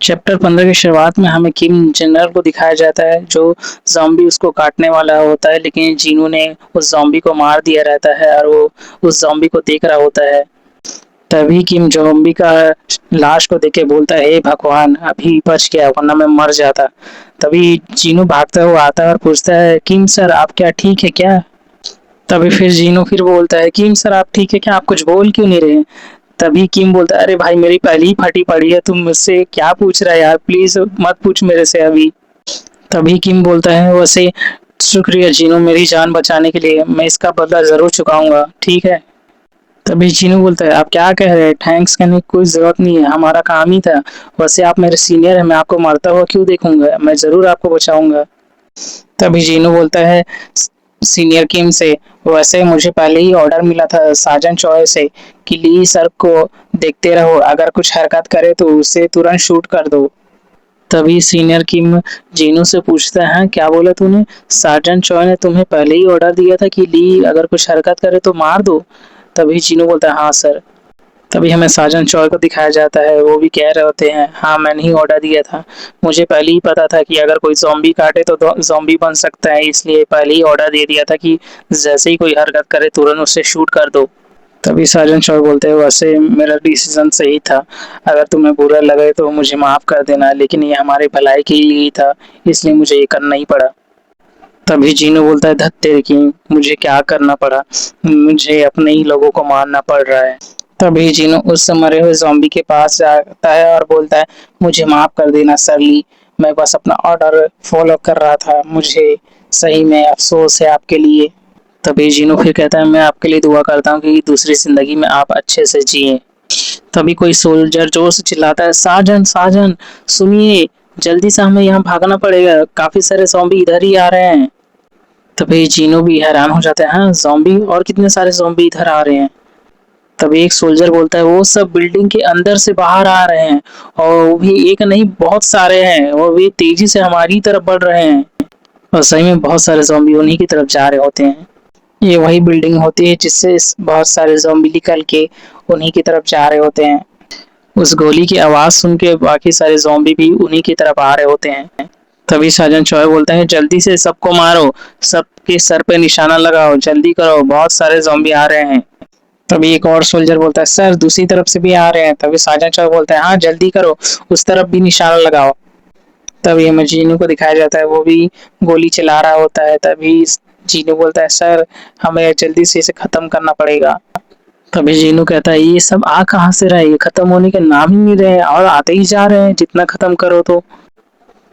Chapter 15 की शुरुआत में हमें किम जनरल को दिखाया जाता है जो ज़ॉम्बी उसको काटने वाला होता है, लेकिन जीनू ने उस ज़ॉम्बी को मार दिया रहता है और वो उस ज़ॉम्बी को देख रहा होता है। तभी किम ज़ॉम्बी का लाश को देख के बोलता है, हे भगवान, अभी बच गया वरना मैं मर जाता। तभी जीनू भागता हुआ आता है और पूछता है, किम सर आप क्या ठीक है क्या? तभी फिर जीनू फिर बोलता है, किम सर आप ठीक है क्या, आप कुछ बोल क्यों नहीं रहे? तभी किम बोलता है, अरे भाई मेरी पहली ही फटी पड़ी है, तुम मुझसे क्या पूछ रहा है यार, प्लीज मत पूछ मेरे से अभी। तभी किम बोलता है, वैसे शुक्रिया जीनू मेरी जान बचाने के लिए, मैं इसका बदला जरूर चुकाऊंगा, ठीक है? तभी जीनू बोलता है, आप क्या कह रहे हैं, थैंक्स कहने की कोई जरूरत नहीं है, हमारा काम ही था। वैसे आप मेरे सीनियर हैं, मैं आपको मरता हुआ क्यों देखूंगा, मैं जरूर आपको बचाऊंगा। तभी जीनू बोलता है सीनियर किम से, वैसे मुझे पहले ही ऑर्डर मिला था साजन चॉय से कि ली सर को देखते रहो, अगर कुछ हरकत करे तो उसे तुरंत शूट कर दो। तभी सीनियर किम जीनू से पूछता है, क्या बोला तूने, साजन चॉय ने तुम्हें पहले ही ऑर्डर दिया था कि ली अगर कुछ हरकत करे तो मार दो? तभी जीनू बोलता है, हाँ सर। तभी हमें साजन चौय को दिखाया जाता है, वो भी कह रहे होते हैं, हाँ मैंने ही ऑर्डर दिया था, मुझे पहले ही पता था कि अगर कोई ज़ॉम्बी काटे तो ज़ॉम्बी बन सकता है, इसलिए पहले ही ऑर्डर दे दिया था कि जैसे ही कोई हरकत करे तुरंत उसे शूट कर दो। तभी साजन चौय बोलते हैं, वैसे मेरा डिसीजन सही था, अगर तुम्हें बुरा लगे तो मुझे माफ़ कर देना, लेकिन ये हमारे भलाई के लिए ही था, इसलिए मुझे ये करना ही पड़ा। तभी जीनू बोलता है, धत तेरे की, मुझे क्या करना पड़ा, मुझे अपने ही लोगों को मारना पड़ रहा है। तभी जीनू उस मरे हुए ज़ॉम्बी के पास जाता है और बोलता है, मुझे माफ़ कर देना सरली, मैं बस अपना ऑर्डर फॉलो कर रहा था, मुझे सही में अफ़सोस है आपके लिए। तभी जीनू फिर कहता है, मैं आपके लिए दुआ करता हूँ कि दूसरी ज़िंदगी में आप अच्छे से जिएँ। तभी कोई सोल्जर जोर से चिल्लाता है, साजन साजन सुनिए, जल्दी से हमें यहाँ भागना पड़ेगा, काफ़ी सारे ज़ॉम्बी इधर ही आ रहे हैं। तभी जीनू भी हैरान हो जाता है, हाँ ज़ॉम्बी, और कितने सारे ज़ॉम्बी इधर आ रहे हैं? तभी एक सोल्जर बोलता है, वो सब बिल्डिंग के अंदर से बाहर आ रहे हैं, और वो भी एक नहीं बहुत सारे हैं, और वे तेजी से हमारी तरफ बढ़ रहे हैं। और सही में बहुत सारे ज़ॉम्बी उन्हीं की तरफ जा रहे होते हैं। ये वही बिल्डिंग होती है जिससे बहुत सारे ज़ॉम्बी निकल के उन्हीं की तरफ जा रहे होते हैं। उस गोली की आवाज़ सुन के बाकी सारे ज़ॉम्बी भी उन्हीं की तरफ आ रहे होते हैं। तभी साजन चॉय बोलता है, जल्दी से सबको मारो, सबके सर पे निशाना लगाओ, जल्दी करो, बहुत सारे ज़ॉम्बी आ रहे हैं। तभी एक और सोल्जर बोलता है, सर दूसरी तरफ से भी आ रहे हैं। तभी साजन चौक बोलता है, हाँ जल्दी करो, उस तरफ भी निशाना लगाओ। तभी हमें जीनू को दिखाया जाता है, वो भी गोली चला रहा होता है। तभी जीनू बोलता है, सर हमें जल्दी से इसे खत्म करना पड़ेगा। तभी जीनू कहता है, ये सब आ कहाँ से रहे, ये खत्म होने के नाम ही नहीं रहे और आते ही जा रहे हैं, जितना खत्म करो तो।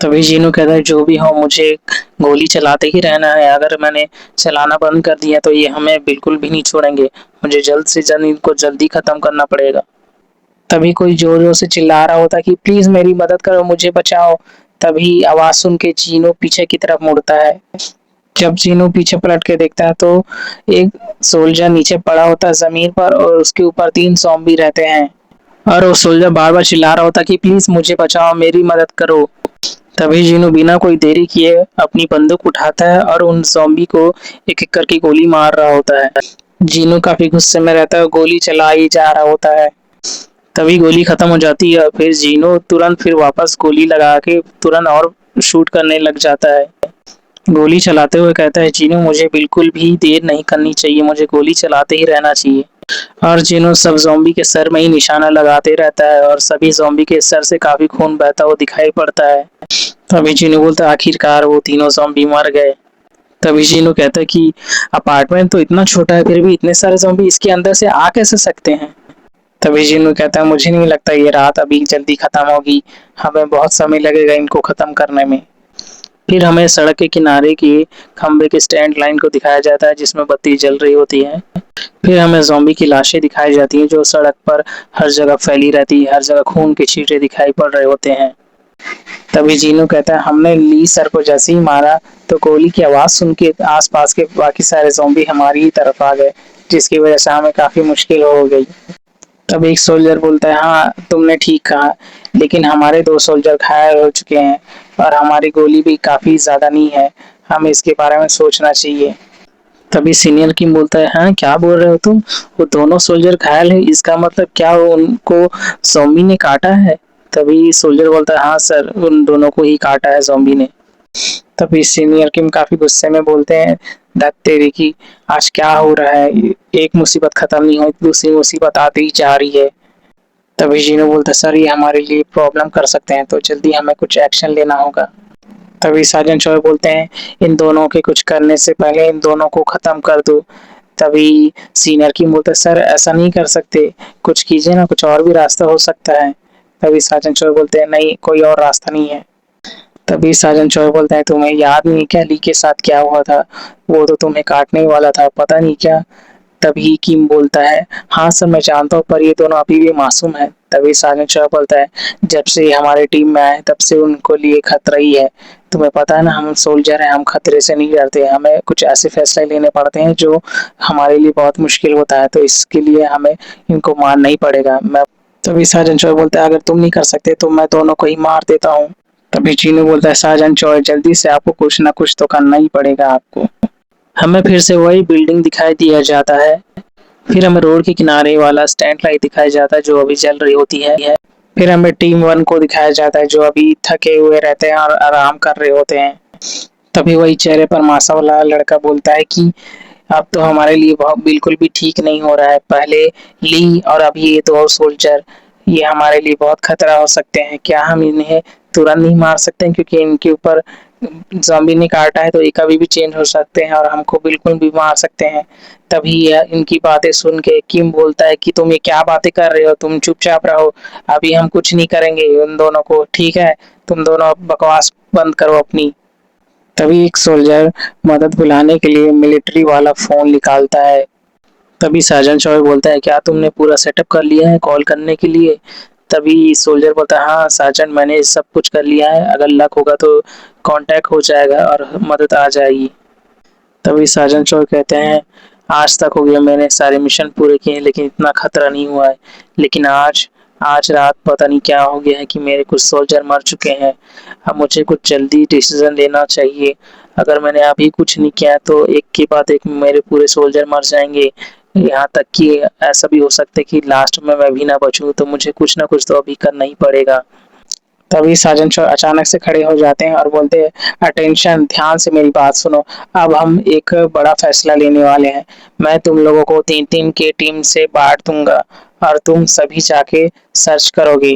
तभी जीनू कहता है, जो भी हो मुझे गोली चलाते ही रहना है, अगर मैंने चलाना बंद कर दिया तो ये हमें बिल्कुल भी नहीं छोड़ेंगे, मुझे जल्द से जल्द इनको जल्दी खत्म करना पड़ेगा। तभी कोई जोर जोर से चिल्ला रहा होता है कि प्लीज मेरी मदद करो, मुझे बचाओ। तभी आवाज सुन के जीनू पीछे की तरफ मुड़ता है। जब जीनू पीछे पलट के देखता है तो एक सोल्जर नीचे पड़ा होता है जमीन पर, और उसके ऊपर 3 ज़ॉम्बी रहते हैं, और वो सोल्जर बार बार चिल्ला रहा होता है कि प्लीज मुझे बचाओ, मेरी मदद करो। तभी जीनू बिना कोई देरी किए अपनी बंदूक उठाता है और उन ज़ॉम्बी को एक एक करके गोली मार रहा होता है। जीनू काफी गुस्से में रहता है, गोली चला ही जा रहा होता है। तभी गोली खत्म हो जाती है, फिर जीनू तुरंत फिर वापस गोली लगा के तुरंत और शूट करने लग जाता है। गोली चलाते हुए कहता है, जीनू मुझे बिल्कुल भी देर नहीं करनी चाहिए, मुझे गोली चलाते ही रहना चाहिए। और जीनू सब ज़ॉम्बी के सर में ही निशाना लगाते रहता है, और सभी ज़ॉम्बी के सर से काफी खून बहता हुआ दिखाई पड़ता है। तभी जीनू बोलता है, आखिरकार वो तीनों ज़ॉम्बी मर गए। तभी जीनू कहता है कि अपार्टमेंट तो इतना छोटा है, फिर भी इतने सारे ज़ॉम्बी इसके अंदर से आ कैसे सकते हैं? तभी जीनू कहता है, मुझे नहीं लगता ये रात अभी जल्दी खत्म होगी, हमें बहुत समय लगेगा इनको खत्म करने में। फिर हमें सड़क के किनारे की खंबे के स्टैंड लाइन को दिखाया जाता है जिसमें बत्ती जल रही होती है। फिर हमें ज़ॉम्बी की लाशें दिखाई जाती हैं जो सड़क पर हर जगह फैली रहती है, हर जगह खून के छींटे दिखाई पड़ रहे होते हैं। तभी जीनू कहता है, हमने ली सर को जैसे ही मारा तो गोली की आवाज सुन के आसपास के बाकी सारे ज़ॉम्बी हमारी ही तरफ आ गए, जिसकी वजह से हमें काफी मुश्किल हो गई। तब एक सोल्जर बोलता है, हाँ तुमने ठीक कहा, लेकिन हमारे 2 सोल्जर घायल हो चुके हैं और हमारी गोली भी काफी ज्यादा नहीं है, हमें इसके बारे में सोचना चाहिए। तभी सीनियर किम बोलता है, हाँ क्या बोल रहे हो तुम, वो दोनों सोल्जर घायल है, इसका मतलब क्या उनको ज़ॉम्बी ने काटा है? तभी सोल्जर बोलता है हाँ सर, उन दोनों को ही काटा है ज़ॉम्बी ने। तभी सीनियर किम काफ़ी गुस्से में बोलते हैं, "धत तेरी की, आज क्या हो रहा है? एक मुसीबत खत्म नहीं हुई, दूसरी मुसीबत आती ही जा रही है।" तभी जीनू बोलता है, "सर ये हमारे लिए प्रॉब्लम कर सकते हैं, तो जल्दी हमें कुछ एक्शन लेना होगा।" तभी सार्जेंट चॉय बोलते हैं, "इन दोनों के कुछ करने से पहले इन दोनों को खत्म कर दो।" तभी सीनियर किम बोलता है, "सर ऐसा नहीं कर सकते, कुछ कीजिए ना, कुछ और भी रास्ता हो सकता है।" तभी सार्जेंट चॉय बोलते हैं, "नहीं, कोई और रास्ता नहीं है।" तभी साजन चोर बोलता है, तुम्हें याद नहीं क्या ली के साथ क्या हुआ था? वो तो तुम्हें काटने ही वाला था, पता नहीं क्या? तभी किम बोलता है, हाँ सर मैं जानता हूँ, पर ये दोनों अभी भी मासूम है। तभी साजन चोर बोलता है, जब से ये हमारे टीम में आए तब से उनको लिए खतरा ही है। तुम्हें पता है ना, हम सोल्जर हैं, हम खतरे से नहीं डरते, हमें कुछ ऐसे फैसले लेने पड़ते हैं जो हमारे लिए बहुत मुश्किल होता है, तो इसके लिए हमें इनको मारना ही पड़ेगा। मैं तभी साजन चोर बोलता है, अगर तुम नहीं कर सकते तो मैं दोनों को ही मार देता हूँ। तभी चीनू बोलता है, साजन चोर जल्दी से आपको कुछ ना कुछ तो करना ही पड़ेगा आपको। हमें फिर से वही बिल्डिंग दिखाई दिया जाता है। फिर हमें रोड के किनारे वाला स्टैंड लाइट दिखाया जाता है जो अभी जल रही होती है। फिर हमें टीम 1 को दिखाया जाता है जो अभी थके हुए रहते हैं और आराम कर रहे होते हैं। तभी वही चेहरे पर मासा वाला लड़का बोलता है कि अब तो हमारे लिए बहुत बिल्कुल भी ठीक नहीं हो रहा है। पहले ली और अभी ये 2 सोल्जर, ये हमारे लिए बहुत खतरा हो सकते हैं। क्या हम इन्हें तुरंत नहीं मार सकते हैं, क्योंकि इनके ऊपर ज़ॉम्बी ने काटा है तो ये कभी भी चेंज हो सकते हैं और हमको बिल्कुल भी मार सकते हैं। तभी इनकी बातें सुन के किम बोलता है कि तुम ये क्या बातें कर रहे हो, तुम चुपचाप रहो, अभी हम कुछ नहीं करेंगे उन दोनों को, ठीक है? तुम दोनों अब बकवास बंद करो अपनी। तभी एक सोल्जर मदद बुलाने के लिए मिलिट्री वाला फ़ोन निकालता है। तभी साजन चॉय बोलता है, क्या तुमने पूरा सेटअप कर लिया है कॉल करने के लिए? तभी सोल्जर बोलता है, हाँ साजन मैंने सब कुछ कर लिया है, अगर लक होगा तो कांटेक्ट हो जाएगा और मदद आ जाएगी। तभी साजन चॉय कहते हैं, आज तक हो गया मैंने सारे मिशन पूरे किए हैं लेकिन इतना खतरा नहीं हुआ है। लेकिन आज आज रात पता नहीं क्या हो गया है कि मेरे कुछ सोल्जर मर चुके हैं। अब मुझे कुछ जल्दी डिसीजन लेना चाहिए। अगर मैंने अभी कुछ नहीं किया तो एक के बाद एक मेरे पूरे सोल्जर मर जाएंगे। यहाँ तक कि ऐसा भी हो सकता है कि लास्ट में मैं भी ना बचूं, तो मुझे कुछ ना कुछ तो अभी करना ही पड़ेगा। तभी साजन चोर अचानक से खड़े हो जाते हैं और बोलते हैं, अटेंशन, ध्यान से मेरी बात सुनो। अब हम एक बड़ा फैसला लेने वाले हैं। मैं तुम लोगों को 3-3 के टीम से बांट दूंगा और तुम सभी जाके सर्च करोगे।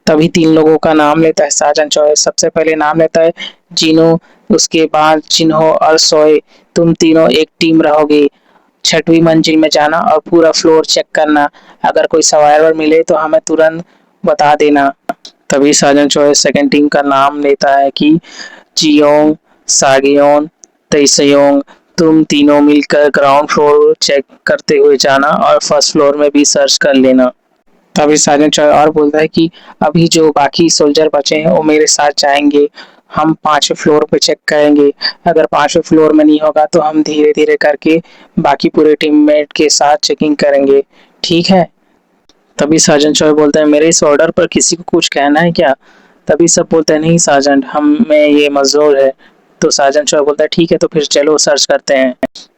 तभी 3 लोगों का नाम लेता है साजन चोय। सबसे पहले नाम लेता है जिनो, उसके बाद जिन्हो और सोए। तुम तीनों एक टीम रहोगे। 6वीं मंजिल में जाना और पूरा फ्लोर चेक करना। अगर कोई सर्वाइवर मिले तो हमें तुरंत बता देना। तभी साजन चोय सेकंड टीम का नाम लेता है कि जियोंग, सागयोन, तैसयोंग, तुम तीनों मिलकर ग्राउंड फ्लोर चेक करते हुए जाना और फर्स्ट फ्लोर में भी सर्च कर लेना। तभी साजन चोय और बोलता है कि अभी जो बाकी सोल्जर बचे हैं वो मेरे साथ जाएंगे। हम 5वें फ्लोर पे चेक करेंगे। अगर 5वें फ्लोर में नहीं होगा तो हम धीरे धीरे करके बाकी पूरे टीममेट के साथ चेकिंग करेंगे, ठीक है? तभी साजन चॉय बोलता है, मेरे इस ऑर्डर पर किसी को कुछ कहना है क्या? तभी सब बोलते हैं, नहीं साजन, हमें ये मंजूर है। तो साजन चॉय बोलता है, ठीक है तो फिर चलो सर्च करते हैं।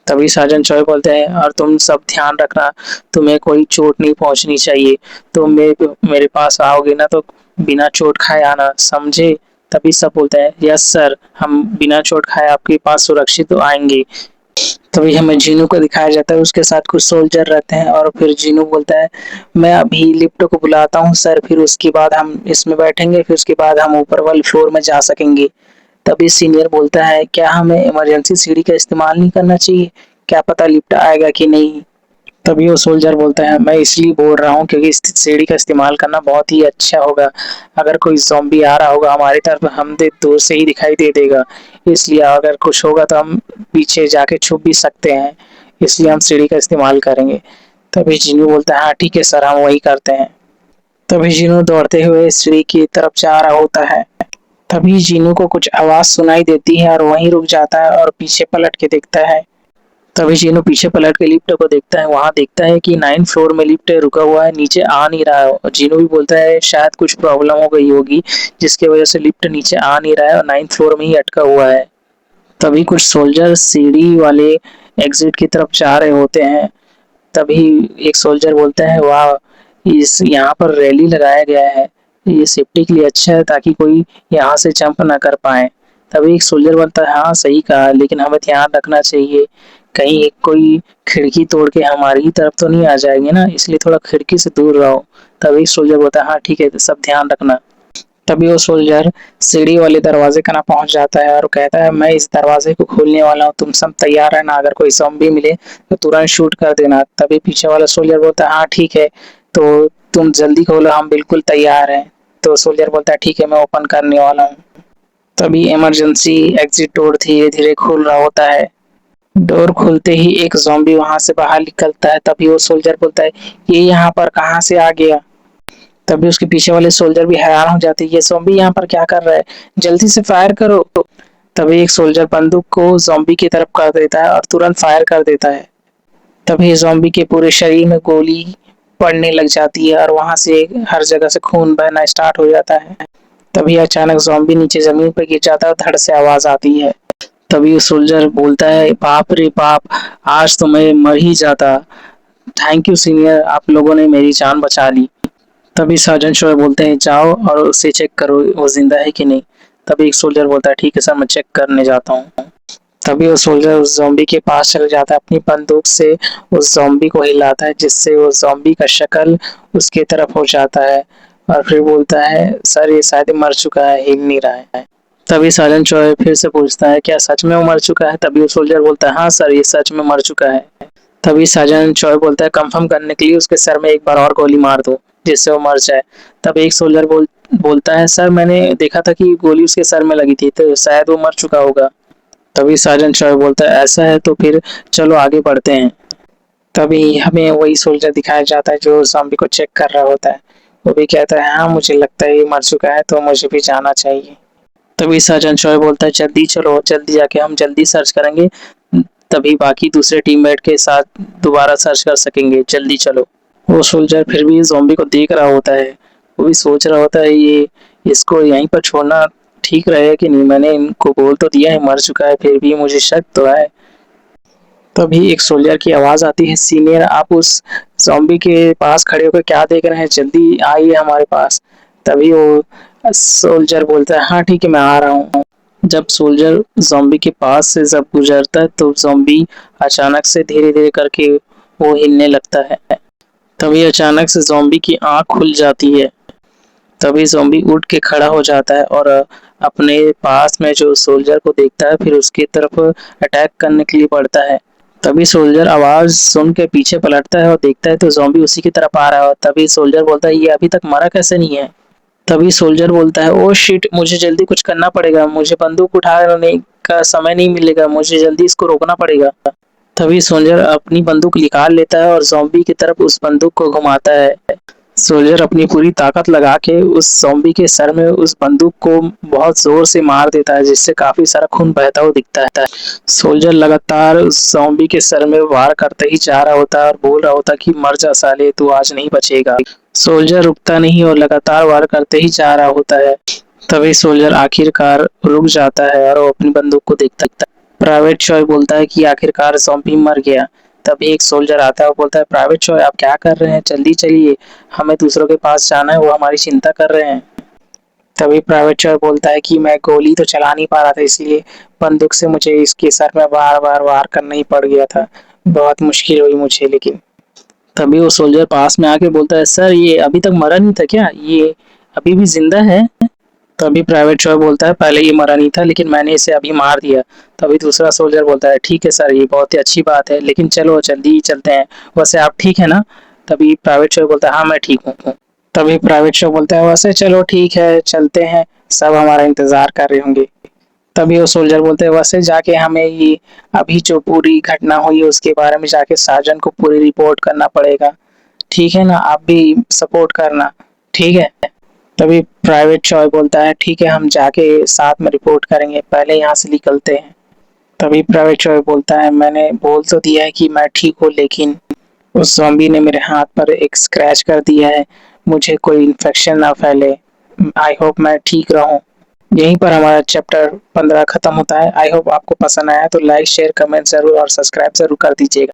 तभी साजन चॉय बोलते हैं, और तुम सब ध्यान रखना, तुम्हें कोई चोट नहीं पहुंचनी चाहिए। तुम मेरे पास आओगे ना तो बिना चोट खाए आना, समझे? तभी सब बोलते हैं, यस सर, हम बिना चोट खाए आपके पास सुरक्षित तो आएंगे। तभी हमें जीनू को दिखाया जाता है, उसके साथ कुछ सोल्जर रहते हैं और फिर जीनू बोलता है, मैं अभी लिफ्ट को बुलाता हूँ सर, फिर उसके बाद हम इसमें बैठेंगे, फिर उसके बाद हम ऊपर वाले फ्लोर में जा सकेंगे। तभी सीनियर बोलता है, क्या हमें इमरजेंसी सीढ़ी का इस्तेमाल नहीं करना चाहिए? क्या पता लिफ्ट आएगा कि नहीं। तभी वो सोल्जर बोलता है, मैं इसलिए बोल रहा हूँ क्योंकि इस सीढ़ी का इस्तेमाल करना बहुत ही अच्छा होगा। अगर कोई ज़ॉम्बी आ रहा होगा हमारी तरफ, हम दूर से ही दिखाई दे देगा। इसलिए अगर कुछ होगा तो हम पीछे जाके छुप भी सकते हैं, इसलिए हम सीढ़ी का इस्तेमाल करेंगे। तभी जिन्नू बोलता है, हाँ ठीक है सर, हम वही करते हैं। तभी जिन्नू दौड़ते हुए सीढ़ी की तरफ जा रहा होता है। तभी जिन्नू को कुछ आवाज़ सुनाई देती है और वहीं रुक जाता है और पीछे पलट के देखता है। तभी जीनू पीछे पलट के लिफ्ट को देखता है, वहां देखता है कि 9th फ्लोर में लिफ्ट रुका हुआ है, नीचे आ नहीं रहा है। और जीनू भी बोलता है शायद कुछ प्रॉब्लम हो गई होगी जिसकी वजह से लिफ्ट नीचे आ नहीं रहा है और 9th फ्लोर में ही अटका हुआ है। तभी कुछ सोल्जर सीढ़ी वाले एग्जिट की तरफ जा रहे होते हैं। तभी एक सोल्जर बोलता है, वाह, इस यहाँ पर रैली लगाया गया है, ये सेफ्टी के लिए अच्छा है ताकि कोई यहाँ से जंप ना कर पाए। तभी एक सोल्जर बोलता है हाँ सही कहा, लेकिन हमें ध्यान रखना चाहिए कहीं एक कोई खिड़की तोड़ के हमारी ही तरफ तो नहीं आ जाएंगे ना, इसलिए थोड़ा खिड़की से दूर रहो। तभी सोल्जर बोलता है हाँ ठीक है, सब ध्यान रखना। तभी वो सोल्जर सीढ़ी वाले दरवाजे का ना पहुंच जाता है और कहता है मैं इस दरवाजे को खोलने वाला हूँ, तुम सब तैयार रहना, अगर कोई ज़ॉम्बी मिले तो तुरंत शूट कर देना। तभी पीछे वाला सोल्जर बोलता है हाँ ठीक है, तो तुम जल्दी खोलो, हम बिल्कुल तैयार हैं। तो सोल्जर बोलता है ठीक है, मैं ओपन करने वाला हूँ। तभी इमरजेंसी एग्जिट डोर धीरे धीरे खुल रहा होता है। डोर खुलते ही एक ज़ॉम्बी वहां से बाहर निकलता है। तभी वो सोल्जर बोलता है ये यहाँ पर कहाँ से आ गया। तभी उसके पीछे वाले सोल्जर भी हैरान हो जाते हैं, ये ज़ॉम्बी यहाँ पर क्या कर रहा है, जल्दी से फायर करो। तभी एक सोल्जर बंदूक को ज़ॉम्बी की तरफ कर देता है और तुरंत फायर कर देता है। तभी ज़ॉम्बी के पूरे शरीर में गोली पड़ने लग जाती है और वहां से हर जगह से खून बहना स्टार्ट हो जाता है। तभी अचानक ज़ॉम्बी नीचे जमीन पर गिर जाता है और धड़ से आवाज आती है। तभी वो सोल्जर बोलता है बाप रे बाप, आज तो मैं मर ही जाता। थैंक यू सीनियर, आप लोगों ने मेरी जान बचा ली। तभी सार्जेंट शॉय बोलते हैं जाओ और उसे चेक करो वो जिंदा है कि नहीं। तभी एक सोल्जर बोलता है ठीक है सर, मैं चेक करने जाता हूँ। तभी वो सोल्जर उस ज़ॉम्बी के पास चले जाता है, अपनी बंदूक से उस ज़ॉम्बी को हिलाता है जिससे वो ज़ॉम्बी का शक्ल उसके तरफ हो जाता है और फिर बोलता है सर ये शायद मर चुका है, हिल नहीं रहा है। तभी सार्जेंट शॉय फिर से पूछता है क्या सच में वो मर चुका है। तभी वो सोल्जर बोलता है हाँ सर, ये सच में मर चुका है। तभी सार्जेंट शॉय बोलता है कंफर्म करने के लिए उसके सर में एक बार और गोली मार दो जिससे वो मर जाए। तब एक सोल्जर बोलता है सर मैंने देखा था कि गोली उसके सर में लगी थी, तो शायद वो मर चुका होगा। तभी सार्जेंट शॉय बोलता है ऐसा है तो फिर चलो आगे बढ़ते हैं। तभी हमें वही सोल्जर दिखाया जाता है जो ज़ॉम्बी को चेक कर रहा होता है। वो भी कहता है हाँ मुझे लगता है ये मर चुका है, तो मुझे भी जाना चाहिए। तभी सार्जेंट शॉय बोलता है जल्दी चलो, जल्दी जाके हम जल्दी सर्च करेंगे, तभी बाकी दूसरे टीममेट के साथ दोबारा सर्च कर सकेंगे, जल्दी चलो। वो सोल्जर फिर भी ज़ॉम्बी को देख रहा होता है। वो भी सोच रहा होता है ये इसको यहीं पर छोड़ना ठीक रहेगा कि नहीं, मैंने इनको बोल तो दिया है मर चुका है, फिर भी मुझे शक तो है। तभी एक सोल्जर की आवाज आती है सीनियर आप उस ज़ॉम्बी के पास खड़े होकर क्या देख रहे हैं, जल्दी आइए हमारे पास। तभी वो सोल्जर बोलता है हाँ ठीक है मैं आ रहा हूँ। जब सोल्जर ज़ॉम्बी के पास से जब गुजरता है तो ज़ॉम्बी अचानक से धीरे धीरे करके वो हिलने लगता है। तभी अचानक से ज़ॉम्बी की आंख खुल जाती है। तभी ज़ॉम्बी उठ के खड़ा हो जाता है और अपने पास में जो सोल्जर को देखता है, फिर उसकी तरफ अटैक करने के लिए बढ़ता है। तभी सोल्जर आवाज सुन के पीछे पलटता है और देखता है तो ज़ॉम्बी उसी की तरफ आ रहा है। तभी सोल्जर बोलता है ये अभी तक मरा कैसे नहीं है। तभी सोल्जर बोलता है ओ शिट, मुझे जल्दी कुछ करना पड़ेगा, मुझे बंदूक उठाने का समय नहीं मिलेगा, मुझे जल्दी इसको रोकना पड़ेगा। तभी सोल्जर अपनी बंदूक निकाल लेता है और ज़ॉम्बी की तरफ उस बंदूक को घुमाता है। सोल्जर अपनी पूरी ताकत लगा के उस ज़ॉम्बी के सर में उस बंदूक को बहुत जोर से मार देता है जिससे काफी सारा खून बहता हुआ दिखता है। सोल्जर लगातार उस ज़ॉम्बी के सर में वार करते ही जा रहा होता है और बोल रहा होता कि मर जा साले, तू आज नहीं बचेगा। सोल्जर रुकता नहीं और लगातार वार करते ही जा रहा होता है। तभी सोल्जर आखिरकार रुक जाता है और वो अपनी बंदूक को देखता है। प्राइवेट चॉय बोलता है कि आखिरकार ज़ॉम्बी मर गया। तभी एक सोल्जर आता है और बोलता है प्राइवेट चॉय आप क्या कर रहे हैं, जल्दी चलिए, हमें दूसरों के पास जाना है, वो हमारी चिंता कर रहे हैं। तभी प्राइवेट चॉय बोलता है कि मैं गोली तो चला नहीं पा रहा था, इसलिए बंदूक से मुझे इसके सर में बार बार वार करना ही पड़ गया था, बहुत मुश्किल हुई मुझे। लेकिन तभी वो सोल्जर पास में आके बोलता है सर ये अभी तक मरा नहीं था क्या, ये अभी भी जिंदा है। तभी प्राइवेट चॉय बोलता है पहले ये मरा नहीं था लेकिन मैंने इसे अभी मार दिया। तभी दूसरा सोल्जर बोलता है ठीक है सर, ये बहुत ही अच्छी बात है, लेकिन चलो जल्दी ही चलते हैं, वैसे आप ठीक है ना। तभी प्राइवेट चॉय बोलता है हाँ मैं ठीक हूँ। तभी प्राइवेट चॉय बोलता है वैसे चलो ठीक है चलते हैं, सब हमारा इंतजार कर रहे होंगे। तभी वो सोल्जर बोलते हैं वैसे जाके हमें ये अभी जो पूरी घटना हुई है उसके बारे में जाके सार्जन को पूरी रिपोर्ट करना पड़ेगा, ठीक है ना, आप भी सपोर्ट करना, ठीक है। तभी प्राइवेट चॉय बोलता है ठीक है हम जाके साथ में रिपोर्ट करेंगे, पहले यहाँ से निकलते हैं। तभी प्राइवेट चॉय बोलता है मैंने बोल तो दिया है कि मैं ठीक हूँ, लेकिन उस ज़ॉम्बी ने मेरे हाथ पर एक स्क्रैच कर दिया है, मुझे कोई इन्फेक्शन ना फैले, आई होप मैं ठीक रहूँ। यहीं पर हमारा चैप्टर 15 खत्म होता है। आई होप आपको पसंद आया, तो लाइक शेयर कमेंट जरूर और सब्सक्राइब जरूर कर दीजिएगा।